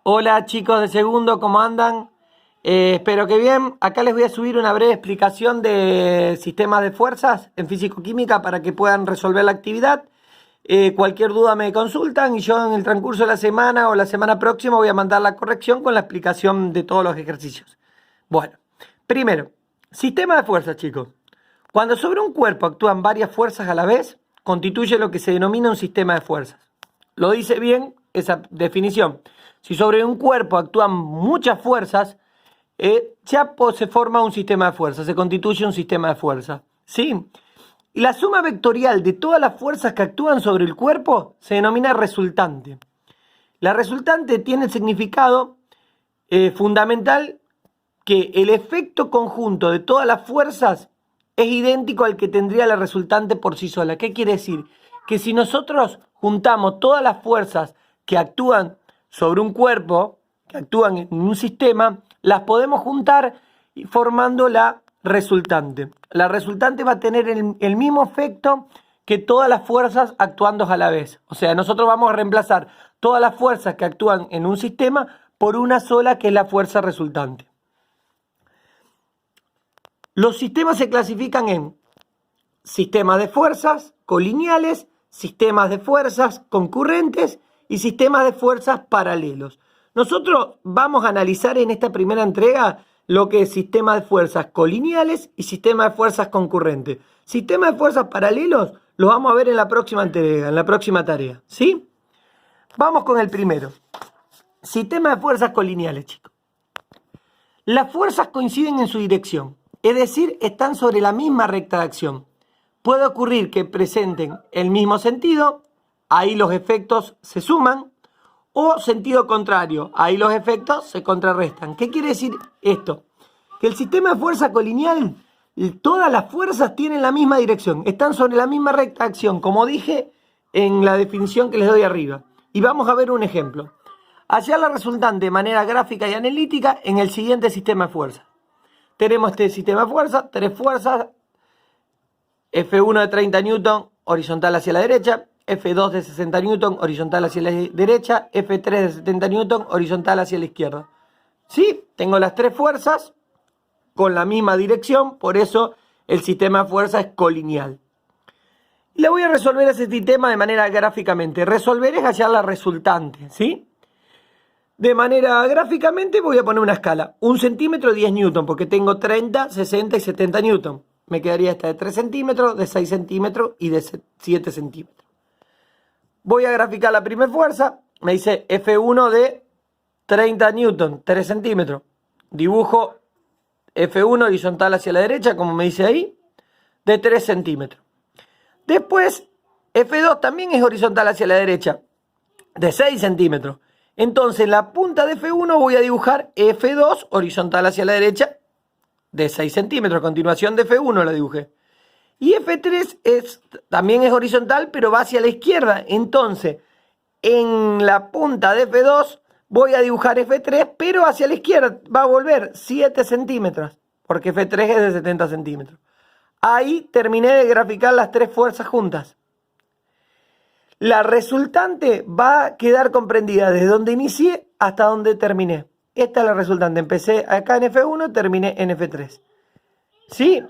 Hola chicos de segundo, ¿cómo andan? Espero que bien. Acá les voy a subir una breve explicación de sistemas de fuerzas en físico-química para que puedan resolver la actividad. Cualquier duda me consultan y yo en el transcurso de la semana o la semana próxima voy a mandar la corrección con la explicación de todos los ejercicios. Bueno, primero, sistema de fuerzas, chicos. Cuando sobre un cuerpo actúan varias fuerzas a la vez, constituye lo que se denomina un sistema de fuerzas. Lo dice bien esa definición. Si sobre un cuerpo actúan muchas fuerzas, ya se forma un sistema de fuerzas, se constituye un sistema de fuerzas. ¿Sí? Y la suma vectorial de todas las fuerzas que actúan sobre el cuerpo se denomina resultante. La resultante tiene el significado fundamental que el efecto conjunto de todas las fuerzas es idéntico al que tendría la resultante por sí sola. ¿Qué quiere decir? Que si nosotros juntamos todas las fuerzas que actúan sobre un cuerpo, que actúan en un sistema, las podemos juntar formando la resultante. La resultante va a tener el mismo efecto que todas las fuerzas actuando a la vez. O sea, nosotros vamos a reemplazar todas las fuerzas que actúan en un sistema por una sola que es la fuerza resultante. Los sistemas se clasifican en sistemas de fuerzas colineales, sistemas de fuerzas concurrentes y sistemas de fuerzas paralelos. Nosotros vamos a analizar en esta primera entrega lo que es sistema de fuerzas colineales y sistema de fuerzas concurrentes. Sistema de fuerzas paralelos lo vamos a ver en la próxima entrega, en la próxima tarea, ¿sí? Vamos con el primero. Sistema de fuerzas colineales, chicos. Las fuerzas coinciden en su dirección, es decir, están sobre la misma recta de acción. Puede ocurrir que presenten el mismo sentido, ahí los efectos se suman, o sentido contrario, ahí los efectos se contrarrestan. ¿Qué quiere decir esto? Que el sistema de fuerza colineal, todas las fuerzas tienen la misma dirección, están sobre la misma recta de acción, como dije en la definición que les doy arriba. Y vamos a ver un ejemplo. Hallar la resultante de manera gráfica y analítica en el siguiente sistema de fuerzas. Tenemos este sistema de fuerzas, tres fuerzas, F1 de 30 Newton horizontal hacia la derecha, F2 de 60 Newton horizontal hacia la derecha, F3 de 70 Newton horizontal hacia la izquierda. ¿Sí? Tengo las tres fuerzas con la misma dirección, por eso el sistema de fuerzas es colineal. Le voy a resolver ese sistema de manera gráficamente. Resolver es hallar la resultante, ¿sí? De manera gráficamente voy a poner una escala. 1 centímetro, 10 newton, porque tengo 30, 60 y 70 newton. Me quedaría esta de 3 centímetros, de 6 centímetros y de 7 centímetros. Voy a graficar la primera fuerza. Me dice F1 de 30 newton, 3 centímetros. Dibujo F1 horizontal hacia la derecha, como me dice ahí, de 3 centímetros. Después, F2 también es horizontal hacia la derecha, de 6 centímetros. Entonces, en la punta de F1 voy a dibujar F2 horizontal hacia la derecha, de 6 centímetros. A continuación de F1 la dibujé. Y F3 también es horizontal, pero va hacia la izquierda. Entonces, en la punta de F2 voy a dibujar F3, pero hacia la izquierda. Va a volver 7 centímetros, porque F3 es de 70 centímetros. Ahí terminé de graficar las tres fuerzas juntas. La resultante va a quedar comprendida desde donde inicié hasta donde terminé. Esta es la resultante. Empecé acá en F1, terminé en F3. ¿Sí?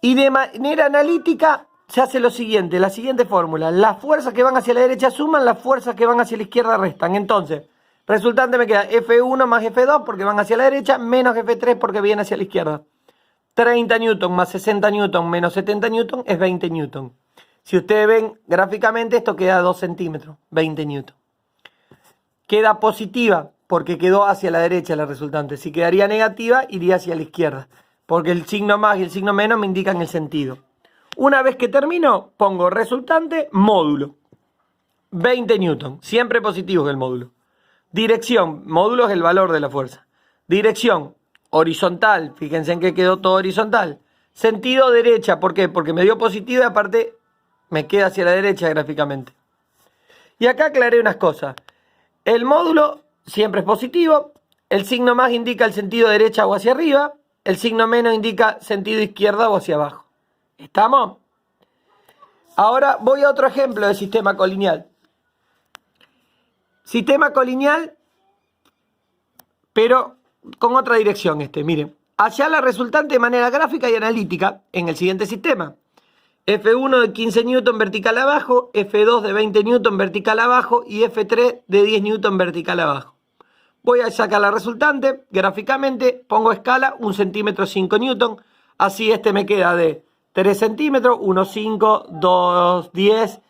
Y de manera analítica se hace lo siguiente, la siguiente fórmula. Las fuerzas que van hacia la derecha suman, las fuerzas que van hacia la izquierda restan. Entonces, resultante me queda F1 más F2 porque van hacia la derecha, menos F3 porque viene hacia la izquierda. 30 newton más 60 newton menos 70 newton es 20 newton. Si ustedes ven gráficamente, esto queda 2 centímetros, 20 newton. Queda positiva porque quedó hacia la derecha la resultante. Si quedaría negativa, iría hacia la izquierda, porque el signo más y el signo menos me indican el sentido. Una vez que termino, pongo resultante, módulo. 20 newton, siempre positivo el módulo. Dirección, módulo es el valor de la fuerza. Dirección, horizontal, fíjense en que quedó todo horizontal. Sentido derecha, ¿por qué? Porque me dio positivo y aparte me queda hacia la derecha gráficamente. Y acá aclaré unas cosas. El módulo siempre es positivo. El signo más indica el sentido derecha o hacia arriba. El signo menos indica sentido izquierda o hacia abajo. ¿Estamos? Ahora voy a otro ejemplo de sistema colineal. Sistema colineal pero con otra dirección miren. Hallar la resultante de manera gráfica y analítica en el siguiente sistema. F1 de 15 Newton vertical abajo, F2 de 20 Newton vertical abajo y F3 de 10 Newton vertical abajo. Voy a sacar la resultante gráficamente, pongo escala 1 centímetro 5 Newton, así me queda de 3 centímetros, 1, 5, 2, 10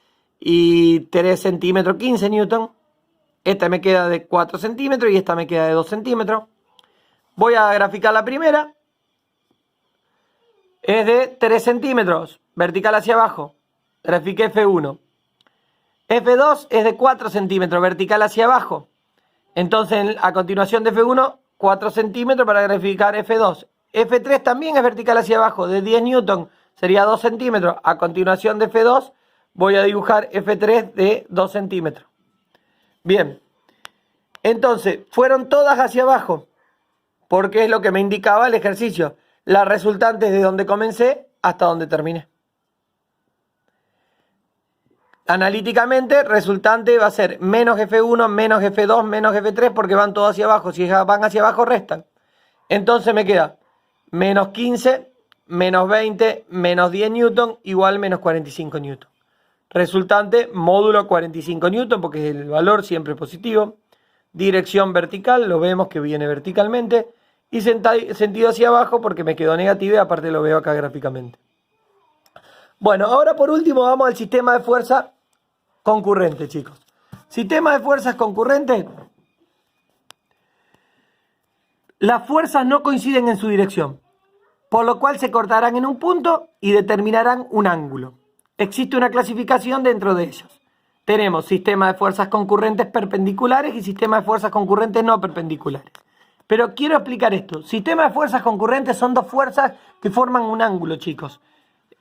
y 3 centímetros 15 Newton. Esta me queda de 4 centímetros y esta me queda de 2 centímetros. Voy a graficar la primera. Es de 3 centímetros, vertical hacia abajo. Grafiqué F1. F2 es de 4 centímetros, vertical hacia abajo. Entonces, a continuación de F1, 4 centímetros para graficar F2. F3 también es vertical hacia abajo, de 10 Newton, sería 2 centímetros. A continuación de F2, voy a dibujar F3 de 2 centímetros. Bien. Entonces, fueron todas hacia abajo, porque es lo que me indicaba el ejercicio. La resultante es de donde comencé hasta donde terminé. Analíticamente, resultante va a ser menos F1, menos F2, menos F3, porque van todos hacia abajo. Si van hacia abajo, restan. Entonces me queda menos 15, menos 20, menos 10 Newton, igual menos 45 Newton. Resultante, módulo 45 Newton, porque el valor siempre es positivo. Dirección vertical, lo vemos que viene verticalmente. Y sentido hacia abajo, porque me quedó negativo y aparte lo veo acá gráficamente. Bueno, ahora por último vamos al sistema de fuerza concurrente, chicos. Sistema de fuerzas concurrentes. Las fuerzas no coinciden en su dirección, por lo cual se cortarán en un punto y determinarán un ángulo. Existe una clasificación dentro de ellos. Tenemos sistema de fuerzas concurrentes perpendiculares y sistema de fuerzas concurrentes no perpendiculares. Pero quiero explicar esto. Sistema de fuerzas concurrentes son dos fuerzas que forman un ángulo, chicos.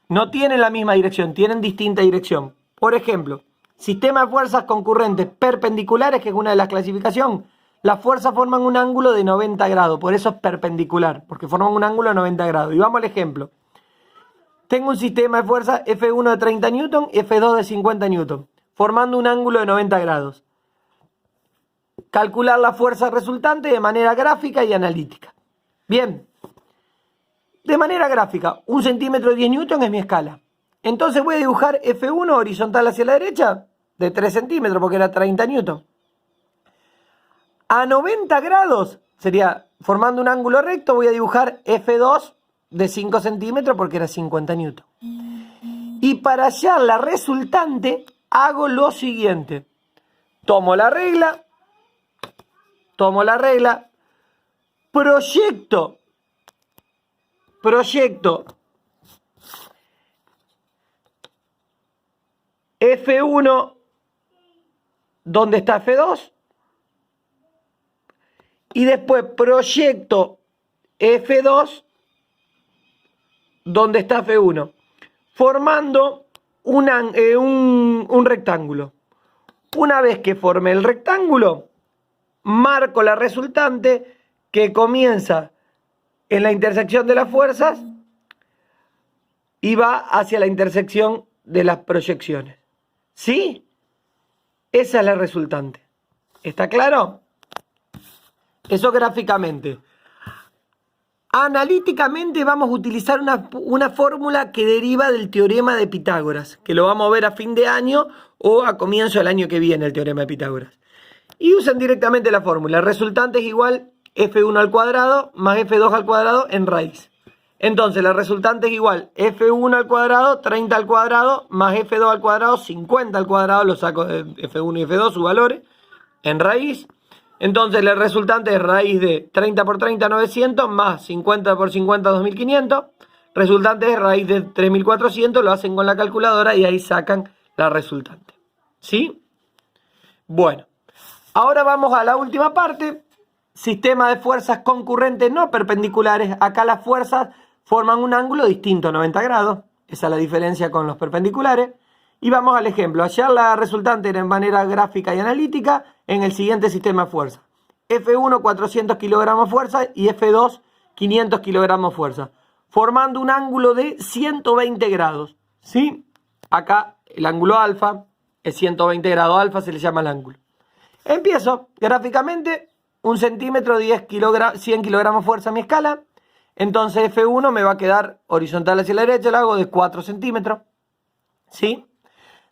No tienen la misma dirección, tienen distinta dirección. Por ejemplo, sistema de fuerzas concurrentes perpendiculares, que es una de las clasificaciones, las fuerzas forman un ángulo de 90 grados, por eso es perpendicular, porque forman un ángulo de 90 grados. Y vamos al ejemplo. Tengo un sistema de fuerza F1 de 30 Newton y F2 de 50 Newton, formando un ángulo de 90 grados. Calcular la fuerza resultante de manera gráfica y analítica. Bien. De manera gráfica, 1 centímetro de 10 Newton es mi escala. Entonces voy a dibujar F1 horizontal hacia la derecha de 3 centímetros porque era 30 Newton. A 90 grados, sería formando un ángulo recto, voy a dibujar F2 de 5 centímetros porque era 50 Newton. Y para hallar la resultante, hago lo siguiente. Tomo la regla, proyecto F1 donde está F2 y después proyecto F2 donde está F1, formando un rectángulo. Una vez que forme el rectángulo, marco la resultante que comienza en la intersección de las fuerzas y va hacia la intersección de las proyecciones. ¿Sí? Esa es la resultante. ¿Está claro? Eso gráficamente. Analíticamente vamos a utilizar una fórmula que deriva del teorema de Pitágoras, que lo vamos a ver a fin de año o a comienzo del año que viene, el teorema de Pitágoras. Y usan directamente la fórmula. Resultante es igual F1 al cuadrado más F2 al cuadrado en raíz. Entonces la resultante es igual F1 al cuadrado, 30 al cuadrado, más F2 al cuadrado, 50 al cuadrado, lo saco de F1 y F2, sus valores, en raíz. Entonces la resultante es raíz de 30 por 30, 900, más 50 por 50, 2500. Resultante es raíz de 3400, lo hacen con la calculadora y ahí sacan la resultante. ¿Sí? Bueno, ahora vamos a la última parte. Sistema de fuerzas concurrentes no perpendiculares. Acá las fuerzas forman un ángulo distinto a 90 grados. Esa es la diferencia con los perpendiculares. Y vamos al ejemplo. Hallar la resultante de manera gráfica y analítica en el siguiente sistema de fuerza. F1 400 kilogramos fuerza y F2 500 kilogramos fuerza. Formando un ángulo de 120 grados. ¿Sí? Acá el ángulo alfa es 120 grados alfa, se le llama el ángulo. Empiezo gráficamente. 1 centímetro, 100 kilogramos fuerza mi escala. Entonces F1 me va a quedar horizontal hacia la derecha, lo hago de 4 centímetros. ¿Sí?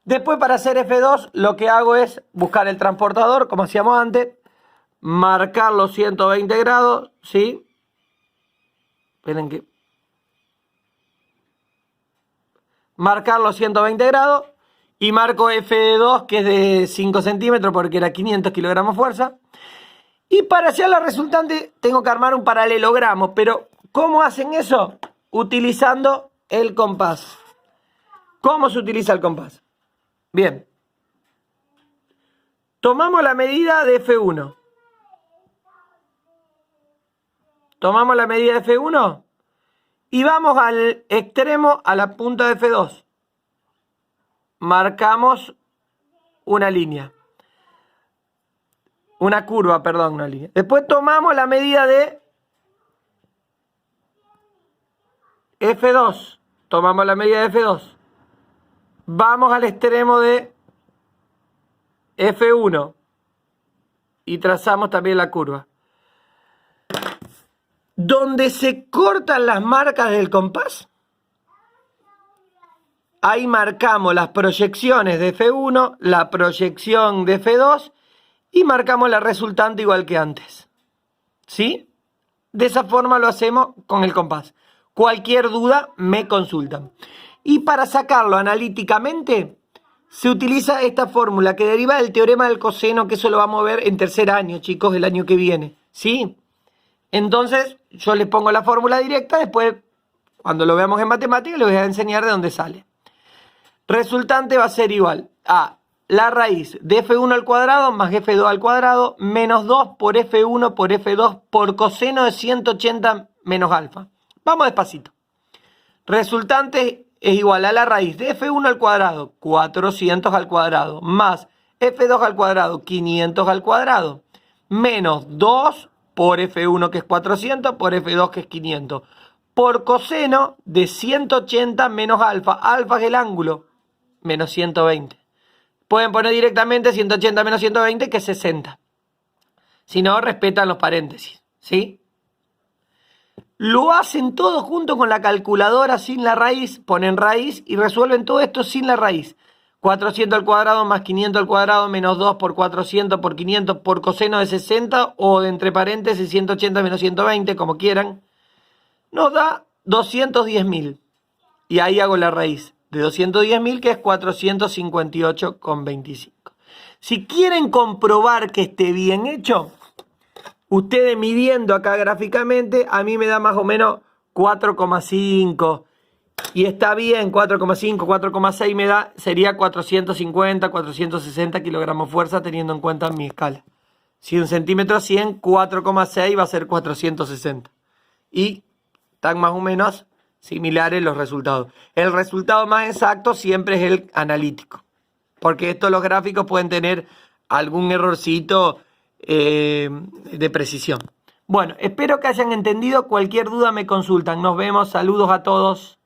Después para hacer F2 lo que hago es buscar el transportador, como hacíamos antes, marcar los 120 grados, ¿sí? Esperen que... Marcar los 120 grados y marco F2 que es de 5 centímetros porque era 500 kilogramos fuerza. Y para hacer la resultante tengo que armar un paralelogramo, pero ¿cómo hacen eso? Utilizando el compás. ¿Cómo se utiliza el compás? Bien. Tomamos la medida de F1. Tomamos la medida de F1 y vamos al extremo, a la punta de F2. Marcamos una línea. Una curva, perdón, una línea. Después tomamos la medida de F2. Tomamos la medida de F2. Vamos al extremo de F1 y trazamos también la curva. Donde se cortan las marcas del compás, ahí marcamos las proyecciones de F1, la proyección de F2 y marcamos la resultante igual que antes. ¿Sí? De esa forma lo hacemos con el compás. Cualquier duda me consultan. Y para sacarlo analíticamente se utiliza esta fórmula que deriva del teorema del coseno, que eso lo vamos a ver en tercer año, chicos, el año que viene. ¿Sí? Entonces yo les pongo la fórmula directa, después cuando lo veamos en matemáticas les voy a enseñar de dónde sale. Resultante va a ser igual a la raíz de F1 al cuadrado más F2 al cuadrado menos 2 por F1 por F2 por coseno de 180 menos alfa. Vamos despacito. Resultante es igual a la raíz de F1 al cuadrado, 400 al cuadrado, más F2 al cuadrado, 500 al cuadrado, menos 2 por F1 que es 400 por F2 que es 500, por coseno de 180 menos alfa. Alfa es el ángulo, menos 120. Pueden poner directamente 180 menos 120 que es 60. Si no, respetan los paréntesis, ¿sí? Lo hacen todo junto con la calculadora sin la raíz, ponen raíz y resuelven todo esto sin la raíz. 400 al cuadrado más 500 al cuadrado menos 2 por 400 por 500 por coseno de 60 o de entre paréntesis 180 menos 120, como quieran. Nos da 210.000. Y ahí hago la raíz de 210.000 que es 458,25. Si quieren comprobar que esté bien hecho, ustedes midiendo acá gráficamente, a mí me da más o menos 4,5 y está bien, 4,5, 4,6 me da, sería 450, 460 kilogramos fuerza teniendo en cuenta mi escala. Si 1 centímetro 100, 4,6 va a ser 460. Y están más o menos similares los resultados. El resultado más exacto siempre es el analítico, porque estos los gráficos pueden tener algún errorcito de precisión. Bueno, espero que hayan entendido. Cualquier duda me consultan. Nos vemos. Saludos a todos.